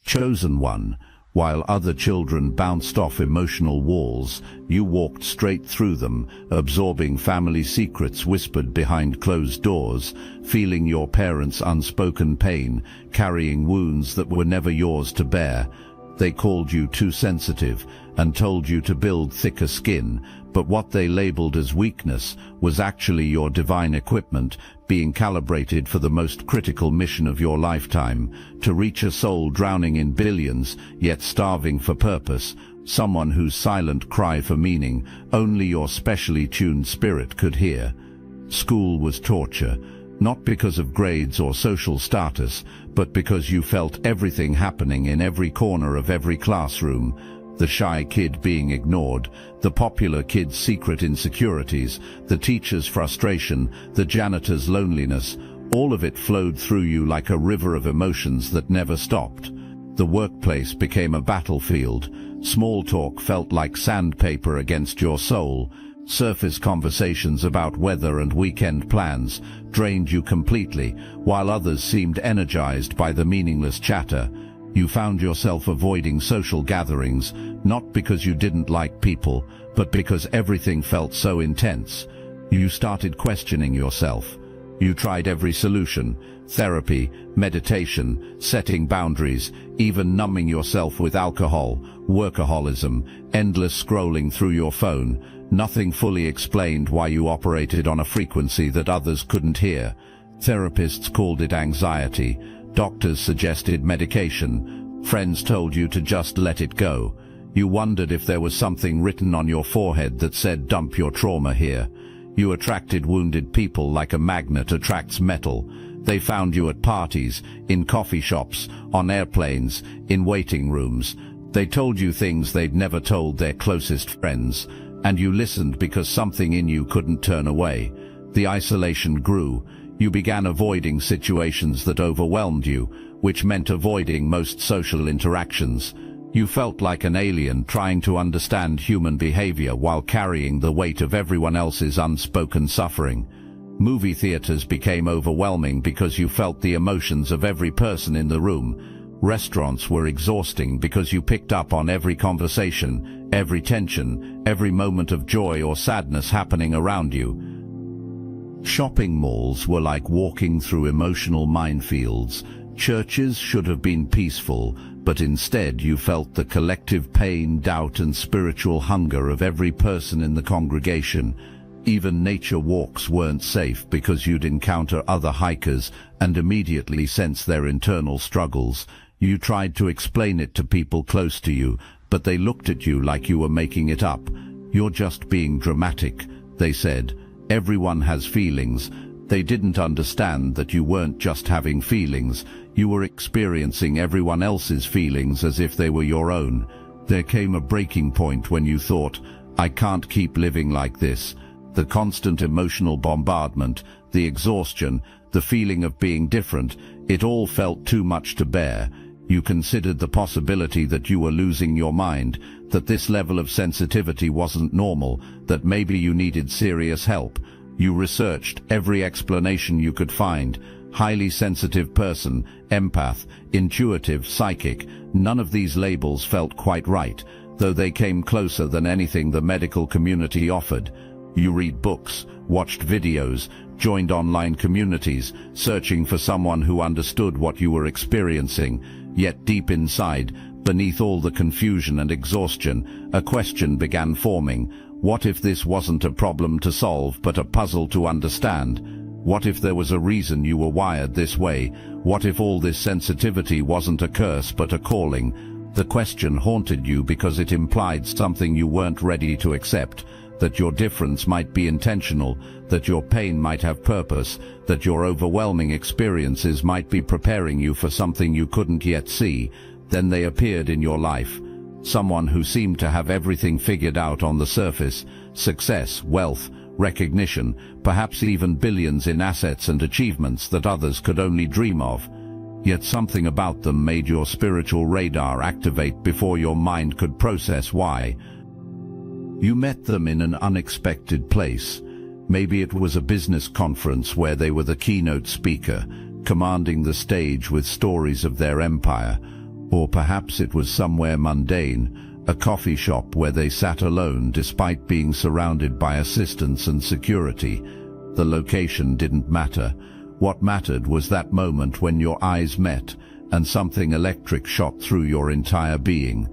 Chosen one. While other children bounced off emotional walls, you walked straight through them, absorbing family secrets whispered behind closed doors, feeling your parents' unspoken pain, carrying wounds that were never yours to bear. They called you too sensitive and told you to build thicker skin, but what they labeled as weakness was actually your divine equipment, being calibrated for the most critical mission of your lifetime, to reach a soul drowning in billions, yet starving for purpose, someone whose silent cry for meaning only your specially tuned spirit could hear. School was torture, not because of grades or social status, but because you felt everything happening in every corner of every classroom. The shy kid being ignored, the popular kid's secret insecurities, the teacher's frustration, the janitor's loneliness, all of it flowed through you like a river of emotions that never stopped. The workplace became a battlefield. Small talk felt like sandpaper against your soul. Surface conversations about weather and weekend plans drained you completely, while others seemed energized by the meaningless chatter. You found yourself avoiding social gatherings, not because you didn't like people, but because everything felt so intense. You started questioning yourself. You tried every solution: therapy, meditation, setting boundaries, even numbing yourself with alcohol, workaholism, endless scrolling through your phone. Nothing fully explained why you operated on a frequency that others couldn't hear. Therapists called it anxiety. Doctors suggested medication. Friends told you to just let it go. You wondered if there was something written on your forehead that said, "Dump your trauma here." You attracted wounded people like a magnet attracts metal. They found you at parties, in coffee shops, on airplanes, in waiting rooms. They told you things they'd never told their closest friends, and you listened because something in you couldn't turn away. The isolation grew. You began avoiding situations that overwhelmed you, which meant avoiding most social interactions. You felt like an alien trying to understand human behavior while carrying the weight of everyone else's unspoken suffering. Movie theaters became overwhelming because you felt the emotions of every person in the room. Restaurants were exhausting because you picked up on every conversation, every tension, every moment of joy or sadness happening around you. Shopping malls were like walking through emotional minefields. Churches should have been peaceful, but instead you felt the collective pain, doubt, and spiritual hunger of every person in the congregation. Even nature walks weren't safe because you'd encounter other hikers and immediately sense their internal struggles. You tried to explain it to people close to you, but they looked at you like you were making it up. "You're just being dramatic," they said. "Everyone has feelings." They didn't understand that you weren't just having feelings. You were experiencing everyone else's feelings as if they were your own. There came a breaking point when you thought, "I can't keep living like this." The constant emotional bombardment, the exhaustion, the feeling of being different, it all felt too much to bear. You considered the possibility that you were losing your mind, that this level of sensitivity wasn't normal, that maybe you needed serious help. You researched every explanation you could find. Highly sensitive person, empath, intuitive, psychic. None of these labels felt quite right, though they came closer than anything the medical community offered. You read books, watched videos, joined online communities, searching for someone who understood what you were experiencing. Yet deep inside, beneath all the confusion and exhaustion, a question began forming. What if this wasn't a problem to solve, but a puzzle to understand? What if there was a reason you were wired this way? What if all this sensitivity wasn't a curse, but a calling? The question haunted you because it implied something you weren't ready to accept. That your difference might be intentional, that your pain might have purpose, that your overwhelming experiences might be preparing you for something you couldn't yet see. Then they appeared in your life. Someone who seemed to have everything figured out on the surface: success, wealth, recognition, perhaps even billions in assets and achievements that others could only dream of. Yet something about them made your spiritual radar activate before your mind could process why. You met them in an unexpected place. Maybe it was a business conference where they were the keynote speaker, commanding the stage with stories of their empire. Or perhaps it was somewhere mundane, a coffee shop where they sat alone despite being surrounded by assistants and security. The location didn't matter. What mattered was that moment when your eyes met and something electric shot through your entire being.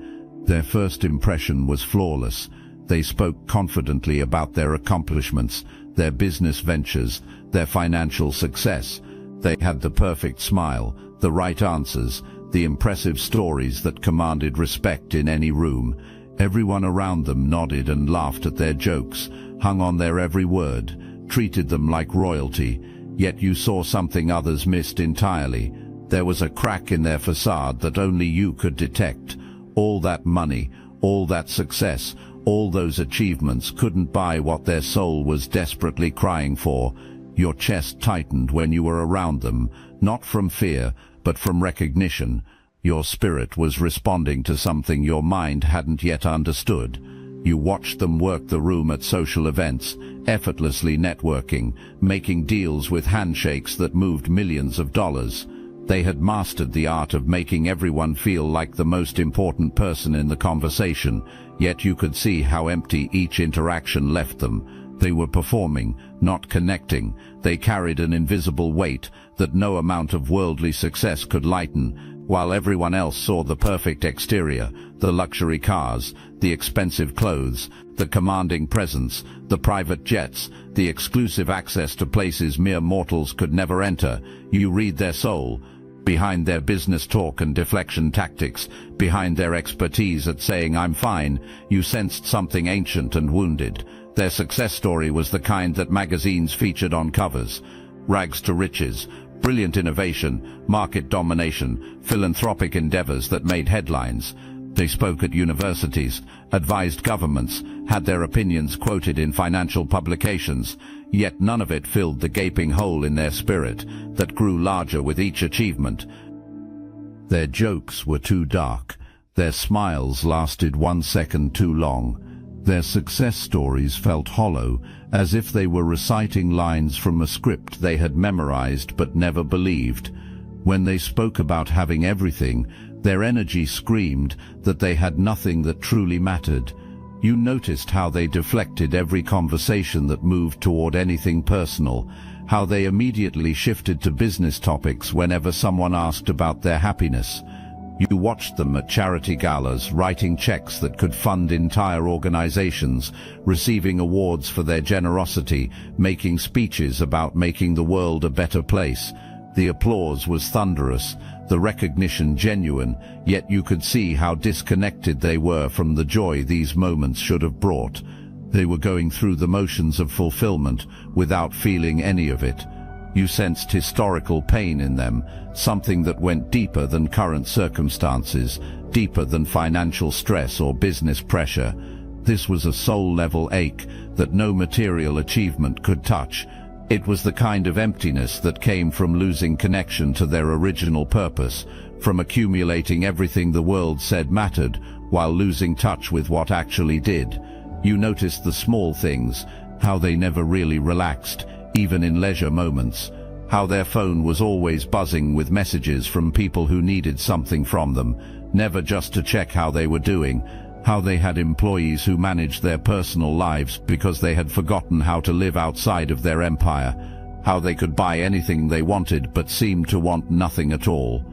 Their first impression was flawless. They spoke confidently about their accomplishments, their business ventures, their financial success. They had the perfect smile, the right answers, the impressive stories that commanded respect in any room. Everyone around them nodded and laughed at their jokes, hung on their every word, treated them like royalty. Yet you saw something others missed entirely. There was a crack in their facade that only you could detect. All that money, all that success, all those achievements couldn't buy what their soul was desperately crying for. Your chest tightened when you were around them, not from fear, but from recognition. Your spirit was responding to something your mind hadn't yet understood. You watched them work the room at social events, effortlessly networking, making deals with handshakes that moved millions of dollars. They had mastered the art of making everyone feel like the most important person in the conversation, yet you could see how empty each interaction left them. They were performing, not connecting. They carried an invisible weight that no amount of worldly success could lighten, while everyone else saw the perfect exterior, the luxury cars, the expensive clothes, the commanding presence, the private jets, the exclusive access to places mere mortals could never enter. You read their soul. Behind their business talk and deflection tactics, behind their expertise at saying "I'm fine," you sensed something ancient and wounded. Their success story was the kind that magazines featured on covers. Rags to riches, brilliant innovation, market domination, philanthropic endeavors that made headlines. They spoke at universities, advised governments, had their opinions quoted in financial publications, yet none of it filled the gaping hole in their spirit that grew larger with each achievement. Their jokes were too dark. Their smiles lasted 1 second too long. Their success stories felt hollow, as if they were reciting lines from a script they had memorized but never believed. When they spoke about having everything, their energy screamed that they had nothing that truly mattered. You noticed how they deflected every conversation that moved toward anything personal, how they immediately shifted to business topics whenever someone asked about their happiness. You watched them at charity galas, writing checks that could fund entire organizations, receiving awards for their generosity, making speeches about making the world a better place. The applause was thunderous, the recognition genuine, yet you could see how disconnected they were from the joy these moments should have brought. They were going through the motions of fulfillment without feeling any of it. You sensed historical pain in them, something that went deeper than current circumstances, deeper than financial stress or business pressure. This was a soul-level ache that no material achievement could touch. It was the kind of emptiness that came from losing connection to their original purpose, from accumulating everything the world said mattered, while losing touch with what actually did. You noticed the small things, how they never really relaxed, even in leisure moments, how their phone was always buzzing with messages from people who needed something from them, never just to check how they were doing, how they had employees who managed their personal lives because they had forgotten how to live outside of their empire, how they could buy anything they wanted but seemed to want nothing at all.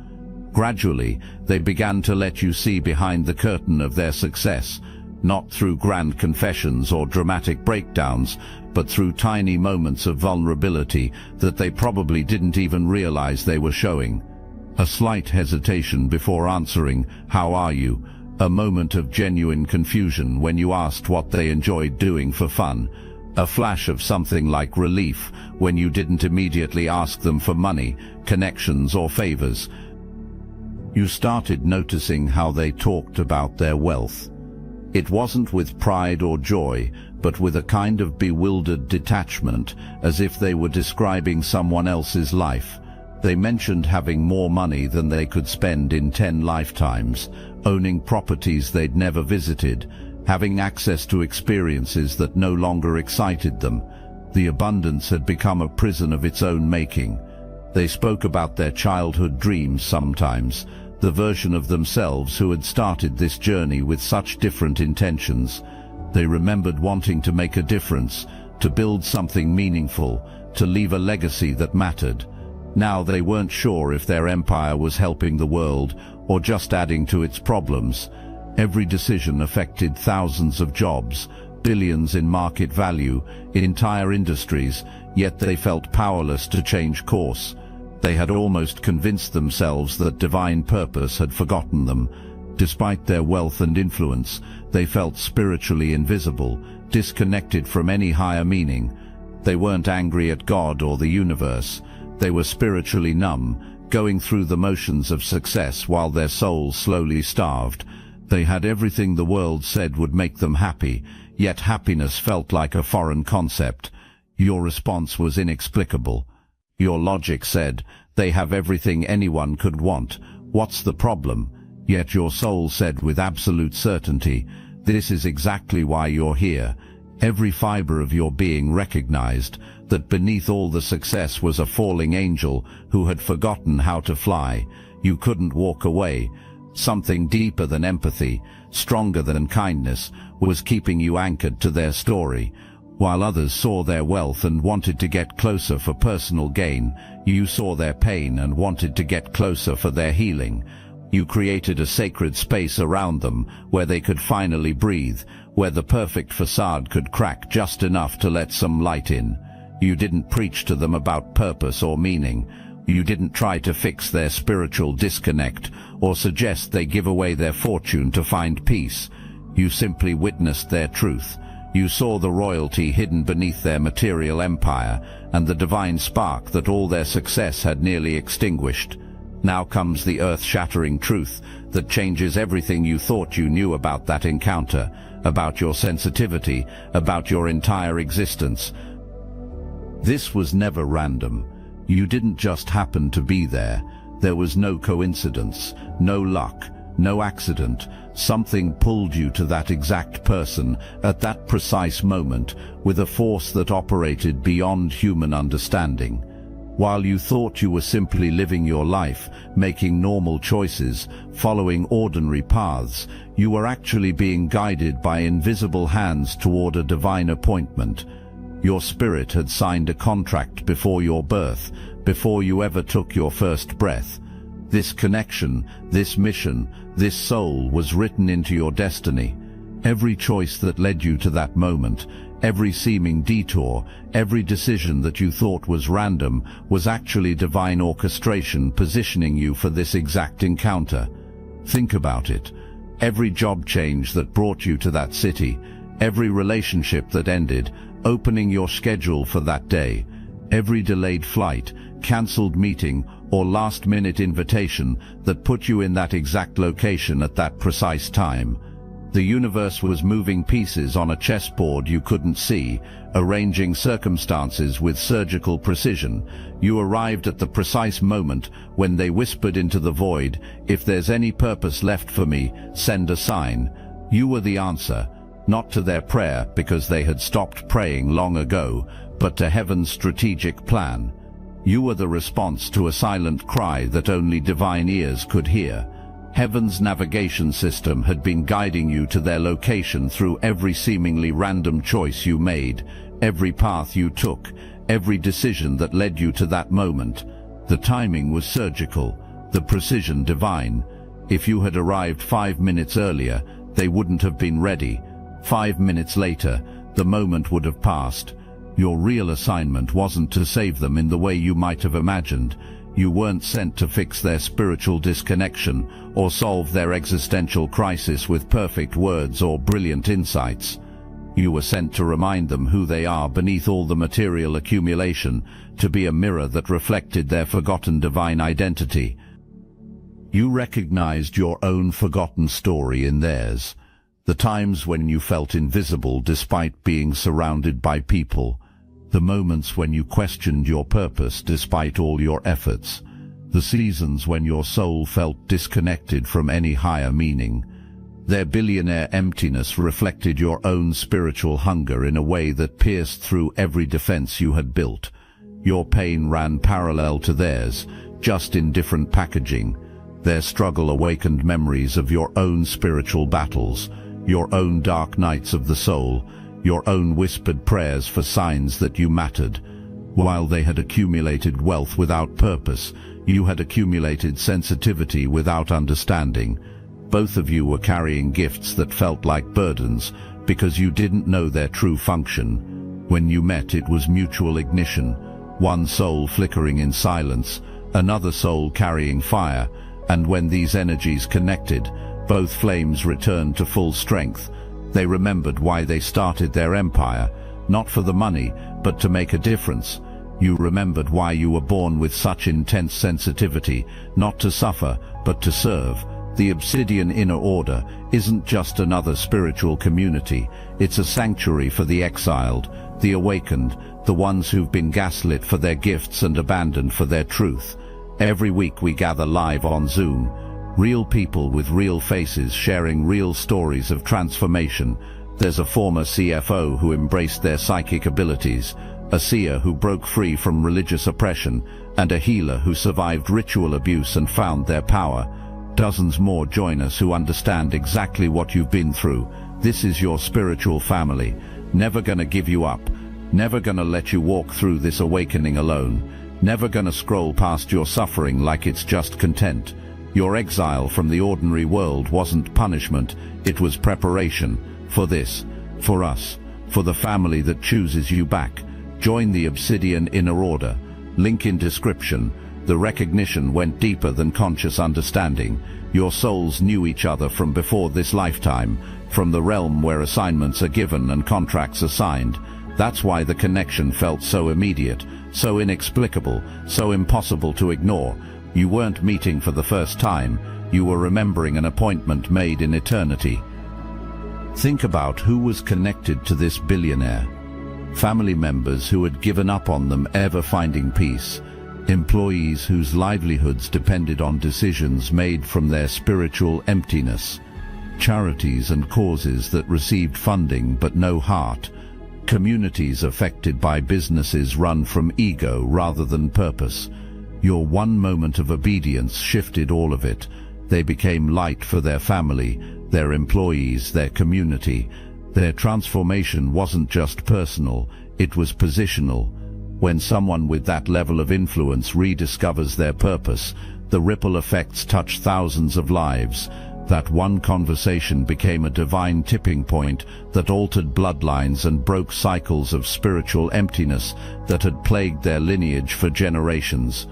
Gradually, they began to let you see behind the curtain of their success, not through grand confessions or dramatic breakdowns, but through tiny moments of vulnerability that they probably didn't even realize they were showing. A slight hesitation before answering, "How are you?" A moment of genuine confusion when you asked what they enjoyed doing for fun. A flash of something like relief when you didn't immediately ask them for money, connections or favors. You started noticing how they talked about their wealth. It wasn't with pride or joy, but with a kind of bewildered detachment, as if they were describing someone else's life. They mentioned having more money than they could spend in 10 lifetimes, owning properties they'd never visited, having access to experiences that no longer excited them. The abundance had become a prison of its own making. They spoke about their childhood dreams sometimes, the version of themselves who had started this journey with such different intentions. They remembered wanting to make a difference, to build something meaningful, to leave a legacy that mattered. Now they weren't sure if their empire was helping the world or just adding to its problems. Every decision affected thousands of jobs, billions in market value, in entire industries, yet they felt powerless to change course. They had almost convinced themselves that divine purpose had forgotten them. Despite their wealth and influence, they felt spiritually invisible, disconnected from any higher meaning. They weren't angry at God or the universe. They were spiritually numb, going through the motions of success while their souls slowly starved. They had everything the world said would make them happy, yet happiness felt like a foreign concept. Your response was inexplicable. Your logic said, they have everything anyone could want. What's the problem? Yet your soul said with absolute certainty, this is exactly why you're here. Every fiber of your being recognized that beneath all the success was a falling angel who had forgotten how to fly. You couldn't walk away. Something deeper than empathy, stronger than kindness, was keeping you anchored to their story. While others saw their wealth and wanted to get closer for personal gain, you saw their pain and wanted to get closer for their healing. You created a sacred space around them where they could finally breathe, where the perfect facade could crack just enough to let some light in. You didn't preach to them about purpose or meaning. You didn't try to fix their spiritual disconnect or suggest they give away their fortune to find peace. You simply witnessed their truth. You saw the royalty hidden beneath their material empire and the divine spark that all their success had nearly extinguished. Now comes the earth-shattering truth that changes everything you thought you knew about that encounter, about your sensitivity, about your entire existence. This was never random. You didn't just happen to be there. There was no coincidence, no luck, no accident. Something pulled you to that exact person at that precise moment with a force that operated beyond human understanding. While you thought you were simply living your life, making normal choices, following ordinary paths, you were actually being guided by invisible hands toward a divine appointment. Your spirit had signed a contract before your birth, before you ever took your first breath. This connection, this mission, this soul was written into your destiny. Every choice that led you to that moment, every seeming detour, every decision that you thought was random, was actually divine orchestration positioning you for this exact encounter. Think about it. Every job change that brought you to that city, every relationship that ended, opening your schedule for that day, every delayed flight, cancelled meeting, or last-minute invitation that put you in that exact location at that precise time. The universe was moving pieces on a chessboard you couldn't see, arranging circumstances with surgical precision. You arrived at the precise moment when they whispered into the void, "If there's any purpose left for me, send a sign." You were the answer, not to their prayer because they had stopped praying long ago, but to heaven's strategic plan. You were the response to a silent cry that only divine ears could hear. Heaven's navigation system had been guiding you to their location through every seemingly random choice you made, every path you took, every decision that led you to that moment. The timing was surgical, the precision divine. If you had arrived 5 minutes earlier, they wouldn't have been ready. 5 minutes later, the moment would have passed. Your real assignment wasn't to save them in the way you might have imagined. You weren't sent to fix their spiritual disconnection or solve their existential crisis with perfect words or brilliant insights. You were sent to remind them who they are beneath all the material accumulation, to be a mirror that reflected their forgotten divine identity. You recognized your own forgotten story in theirs. The times when you felt invisible despite being surrounded by people. The moments when you questioned your purpose despite all your efforts. The seasons when your soul felt disconnected from any higher meaning. Their billionaire emptiness reflected your own spiritual hunger in a way that pierced through every defense you had built. Your pain ran parallel to theirs, just in different packaging. Their struggle awakened memories of your own spiritual battles, your own dark nights of the soul, your own whispered prayers for signs that you mattered. While they had accumulated wealth without purpose, you had accumulated sensitivity without understanding. Both of you were carrying gifts that felt like burdens because you didn't know their true function. When you met, it was mutual ignition, one soul flickering in silence, another soul carrying fire, and when these energies connected, both flames returned to full strength. They remembered why they started their empire, not for the money, but to make a difference. You remembered why you were born with such intense sensitivity, not to suffer, but to serve. The Obsidian Inner Order isn't just another spiritual community, it's a sanctuary for the exiled, the awakened, the ones who've been gaslit for their gifts and abandoned for their truth. Every week we gather live on Zoom, real people with real faces sharing real stories of transformation. There's a former CFO who embraced their psychic abilities, a seer who broke free from religious oppression, and a healer who survived ritual abuse and found their power. Dozens more join us who understand exactly what you've been through. This is your spiritual family, never gonna give you up, never gonna let you walk through this awakening alone, never gonna scroll past your suffering like it's just content. Your exile from the ordinary world wasn't punishment, it was preparation for this, for us, for the family that chooses you back. Join the Obsidian Inner Order. Link in description. The recognition went deeper than conscious understanding. Your souls knew each other from before this lifetime, from the realm where assignments are given and contracts are signed. That's why the connection felt so immediate, so inexplicable, so impossible to ignore. You weren't meeting for the first time, you were remembering an appointment made in eternity. Think about who was connected to this billionaire. Family members who had given up on them ever finding peace. Employees whose livelihoods depended on decisions made from their spiritual emptiness. Charities and causes that received funding but no heart. Communities affected by businesses run from ego rather than purpose. Your one moment of obedience shifted all of it. They became light for their family, their employees, their community. Their transformation wasn't just personal, it was positional. When someone with that level of influence rediscovers their purpose, the ripple effects touch thousands of lives. That one conversation became a divine tipping point that altered bloodlines and broke cycles of spiritual emptiness that had plagued their lineage for generations.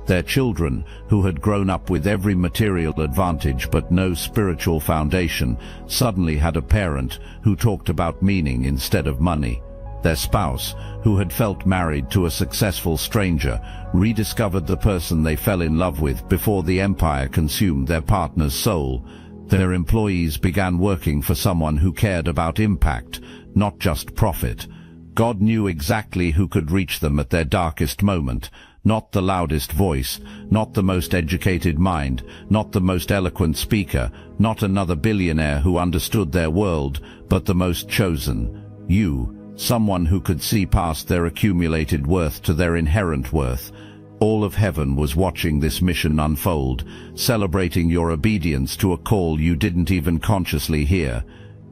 Their children, who had grown up with every material advantage but no spiritual foundation, suddenly had a parent who talked about meaning instead of money. Their spouse, who had felt married to a successful stranger, rediscovered the person they fell in love with before the empire consumed their partner's soul. Their employees began working for someone who cared about impact, not just profit. God knew exactly who could reach them at their darkest moment. Not the loudest voice, not the most educated mind, not the most eloquent speaker, not another billionaire who understood their world, but the most chosen. You, someone who could see past their accumulated worth to their inherent worth. All of heaven was watching this mission unfold, celebrating your obedience to a call you didn't even consciously hear.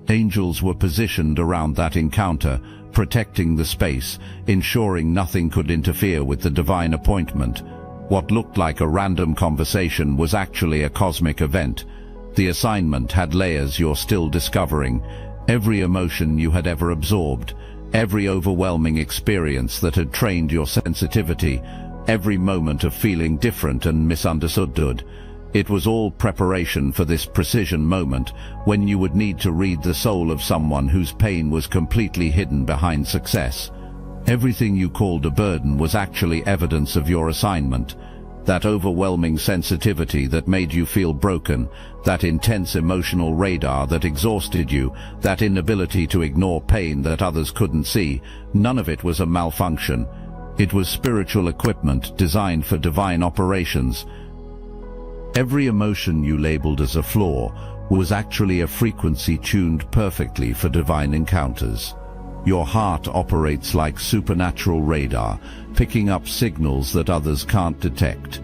Angels were positioned around that encounter, protecting the space, ensuring nothing could interfere with the divine appointment. What looked like a random conversation was actually a cosmic event. The assignment had layers you're still discovering. Every emotion you had ever absorbed, every overwhelming experience that had trained your sensitivity, every moment of feeling different and misunderstood. It was all preparation for this precision moment when you would need to read the soul of someone whose pain was completely hidden behind success. Everything you called a burden was actually evidence of your assignment. That overwhelming sensitivity that made you feel broken, that intense emotional radar that exhausted you, that inability to ignore pain that others couldn't see, none of it was a malfunction. It was spiritual equipment designed for divine operations. Every emotion you labeled as a flaw was actually a frequency tuned perfectly for divine encounters. Your heart operates like supernatural radar, picking up signals that others can't detect.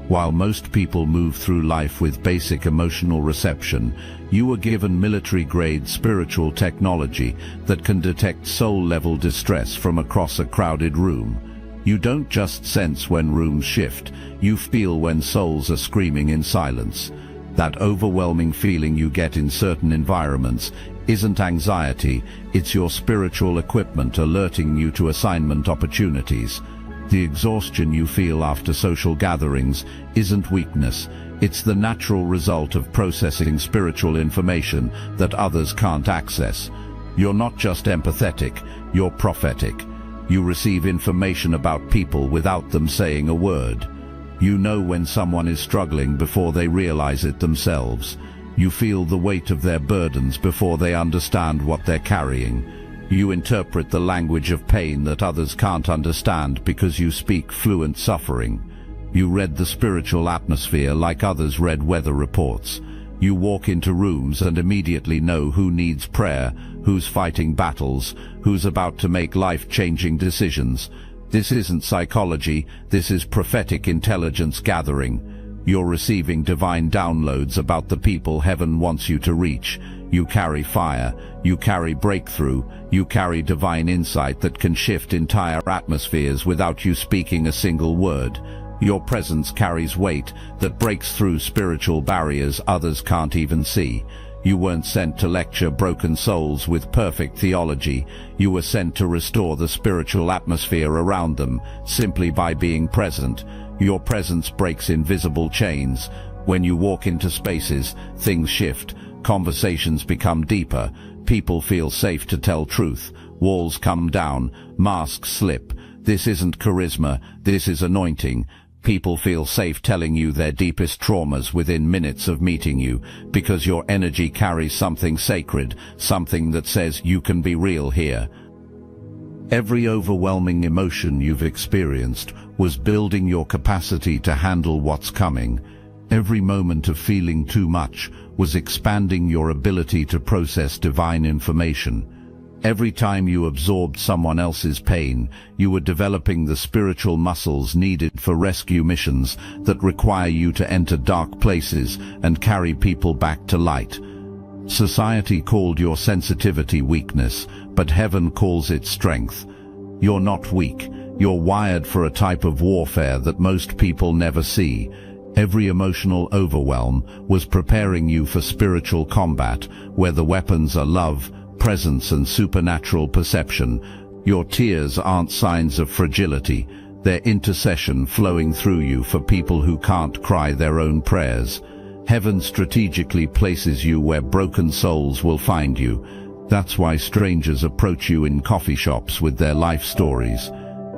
While most people move through life with basic emotional reception, you are given military-grade spiritual technology that can detect soul-level distress from across a crowded room. You don't just sense when rooms shift, you feel when souls are screaming in silence. That overwhelming feeling you get in certain environments isn't anxiety, it's your spiritual equipment alerting you to assignment opportunities. The exhaustion you feel after social gatherings isn't weakness, it's the natural result of processing spiritual information that others can't access. You're not just empathetic, you're prophetic. You receive information about people without them saying a word. You know when someone is struggling before they realize it themselves. You feel the weight of their burdens before they understand what they're carrying. You interpret the language of pain that others can't understand because you speak fluent suffering. You read the spiritual atmosphere like others read weather reports. You walk into rooms and immediately know who needs prayer, who's fighting battles, who's about to make life-changing decisions. This isn't psychology, this is prophetic intelligence gathering. You're receiving divine downloads about the people heaven wants you to reach. You carry fire, you carry breakthrough, you carry divine insight that can shift entire atmospheres without you speaking a single word. Your presence carries weight that breaks through spiritual barriers others can't even see. You weren't sent to lecture broken souls with perfect theology. You were sent to restore the spiritual atmosphere around them, simply by being present. Your presence breaks invisible chains. When you walk into spaces, things shift. Conversations become deeper, people feel safe to tell truth, walls come down, masks slip. This isn't charisma, this is anointing. People feel safe telling you their deepest traumas within minutes of meeting you, because your energy carries something sacred, something that says you can be real here. Every overwhelming emotion you've experienced was building your capacity to handle what's coming. Every moment of feeling too much was expanding your ability to process divine information. Every time you absorbed someone else's pain, you were developing the spiritual muscles needed for rescue missions that require you to enter dark places and carry people back to light. Society called your sensitivity weakness, but heaven calls it strength. You're not weak, you're wired for a type of warfare that most people never see. Every emotional overwhelm was preparing you for spiritual combat, where the weapons are love, presence and supernatural perception. Your tears aren't signs of fragility, they're intercession flowing through you for people who can't cry their own prayers. Heaven strategically places you where broken souls will find you. That's why strangers approach you in coffee shops with their life stories.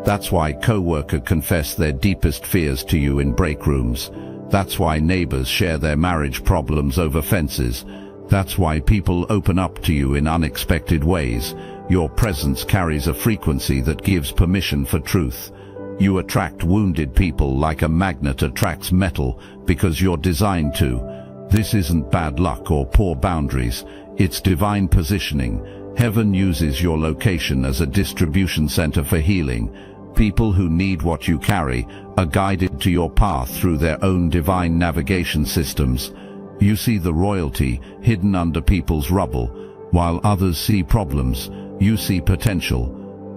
That's why co-workers confess their deepest fears to you in break rooms. That's why neighbors share their marriage problems over fences. That's why people open up to you in unexpected ways. Your presence carries a frequency that gives permission for truth. You attract wounded people like a magnet attracts metal because you're designed to. This isn't bad luck or poor boundaries. It's divine positioning. Heaven uses your location as a distribution center for healing. People who need what you carry are guided to your path through their own divine navigation systems. You see the royalty hidden under people's rubble. While others see problems, you see potential.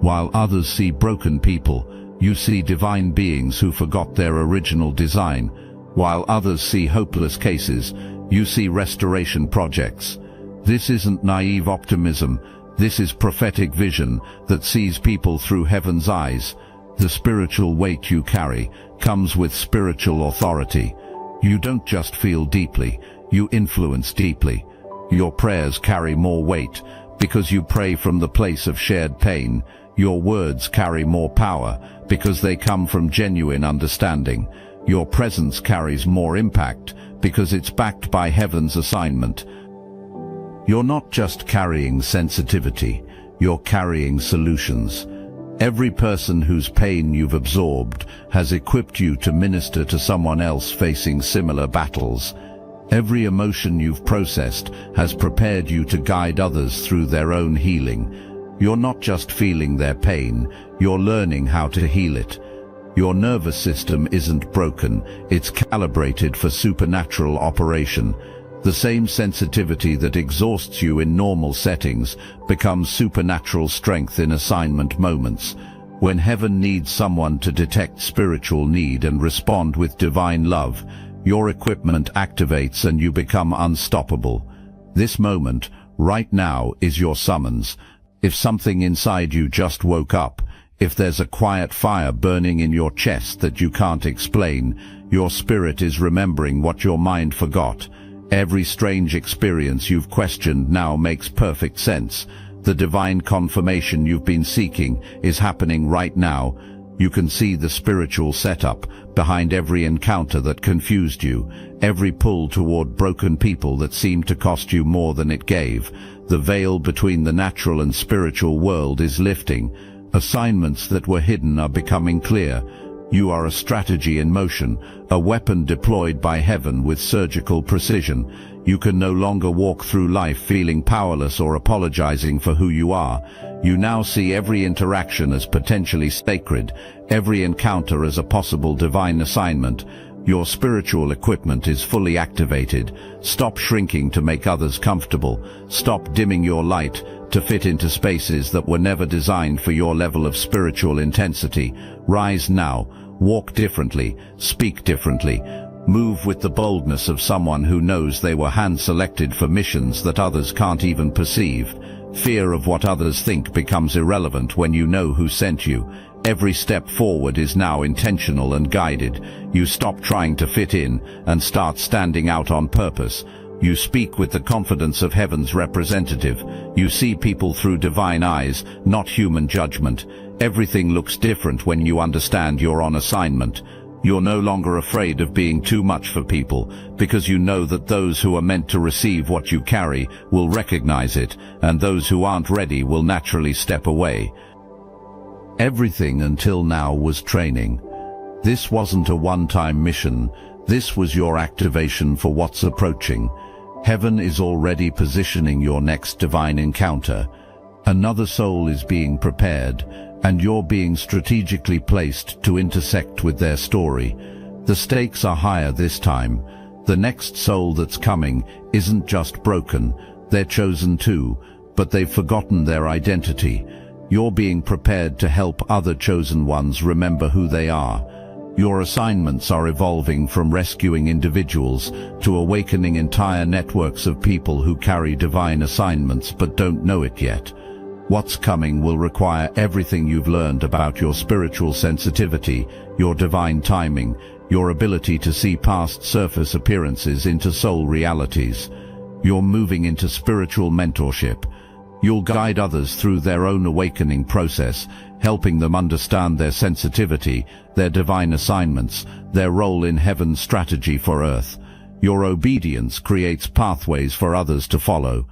While others see broken people, you see divine beings who forgot their original design. While others see hopeless cases, you see restoration projects. This isn't naive optimism. This is prophetic vision that sees people through heaven's eyes. The spiritual weight you carry comes with spiritual authority. You don't just feel deeply, you influence deeply. Your prayers carry more weight because you pray from the place of shared pain. Your words carry more power because they come from genuine understanding. Your presence carries more impact because it's backed by heaven's assignment. You're not just carrying sensitivity, you're carrying solutions. Every person whose pain you've absorbed has equipped you to minister to someone else facing similar battles. Every emotion you've processed has prepared you to guide others through their own healing. You're not just feeling their pain, you're learning how to heal it. Your nervous system isn't broken, it's calibrated for supernatural operation. The same sensitivity that exhausts you in normal settings becomes supernatural strength in assignment moments. When heaven needs someone to detect spiritual need and respond with divine love, your equipment activates and you become unstoppable. This moment, right now, is your summons. If something inside you just woke up, if there's a quiet fire burning in your chest that you can't explain, your spirit is remembering what your mind forgot. Every strange experience you've questioned now makes perfect sense. The divine confirmation you've been seeking is happening right now. You can see the spiritual setup behind every encounter that confused you, every pull toward broken people that seemed to cost you more than it gave. The veil between the natural and spiritual world is lifting. Assignments that were hidden are becoming clear. You are a strategy in motion, a weapon deployed by heaven with surgical precision. You can no longer walk through life feeling powerless or apologizing for who you are. You now see every interaction as potentially sacred, every encounter as a possible divine assignment. Your spiritual equipment is fully activated. Stop shrinking to make others comfortable. Stop dimming your light to fit into spaces that were never designed for your level of spiritual intensity. Rise now. Walk differently. Speak differently. Move with the boldness of someone who knows they were hand-selected for missions that others can't even perceive. Fear of what others think becomes irrelevant when you know who sent you. Every step forward is now intentional and guided. You stop trying to fit in and start standing out on purpose. You speak with the confidence of heaven's representative. You see people through divine eyes, not human judgment. Everything looks different when you understand you're on assignment. You're no longer afraid of being too much for people, because you know that those who are meant to receive what you carry will recognize it, and those who aren't ready will naturally step away. Everything until now was training. This wasn't a one-time mission. This was your activation for what's approaching. Heaven is already positioning your next divine encounter. Another soul is being prepared, and you're being strategically placed to intersect with their story. The stakes are higher this time. The next soul that's coming isn't just broken, they're chosen too, but they've forgotten their identity. You're being prepared to help other chosen ones remember who they are. Your assignments are evolving from rescuing individuals to awakening entire networks of people who carry divine assignments but don't know it yet. What's coming will require everything you've learned about your spiritual sensitivity, your divine timing, your ability to see past surface appearances into soul realities. You're moving into spiritual mentorship. You'll guide others through their own awakening process, helping them understand their sensitivity, their divine assignments, their role in heaven's strategy for earth. Your obedience creates pathways for others to follow.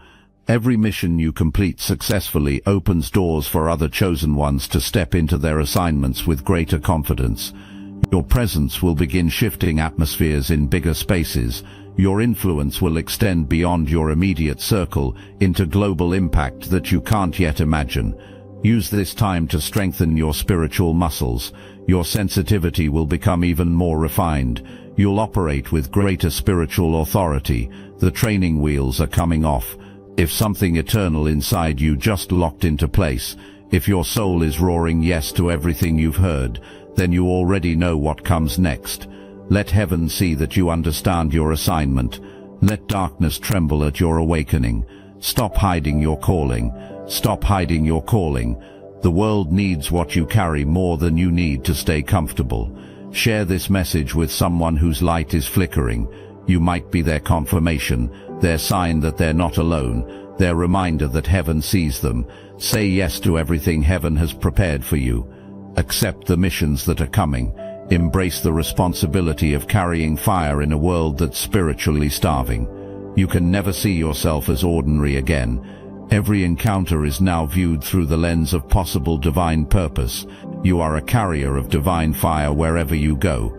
Every mission you complete successfully opens doors for other chosen ones to step into their assignments with greater confidence. Your presence will begin shifting atmospheres in bigger spaces. Your influence will extend beyond your immediate circle into global impact that you can't yet imagine. Use this time to strengthen your spiritual muscles. Your sensitivity will become even more refined. You'll operate with greater spiritual authority. The training wheels are coming off. If something eternal inside you just locked into place, if your soul is roaring yes to everything you've heard, then you already know what comes next. Let heaven see that you understand your assignment. Let darkness tremble at your awakening. Stop hiding your calling. Stop hiding your calling. The world needs what you carry more than you need to stay comfortable. Share this message with someone whose light is flickering. You might be their confirmation, their sign that they're not alone, their reminder that heaven sees them. Say yes to everything heaven has prepared for you. Accept the missions that are coming. Embrace the responsibility of carrying fire in a world that's spiritually starving. You can never see yourself as ordinary again. Every encounter is now viewed through the lens of possible divine purpose. You are a carrier of divine fire wherever you go.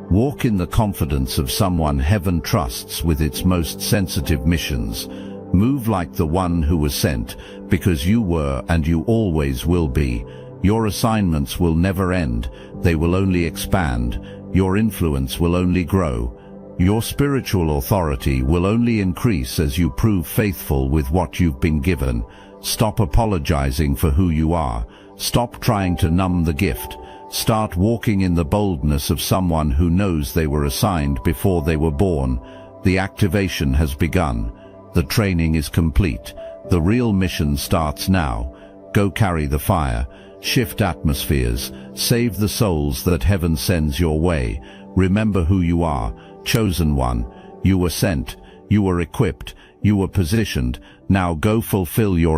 Walk in the confidence of someone heaven trusts with its most sensitive missions. Move like the one who was sent, because you were and you always will be. Your assignments will never end, they will only expand. Your influence will only grow. Your spiritual authority will only increase as you prove faithful with what you've been given. Stop apologizing for who you are. Stop trying to numb the gift. Start walking in the boldness of someone who knows they were assigned before they were born. The activation has begun. The training is complete. The real mission starts now. Go carry the fire. Shift atmospheres. Save the souls that heaven sends your way. Remember who you are. Chosen one. You were sent. You were equipped. You were positioned. Now go fulfill your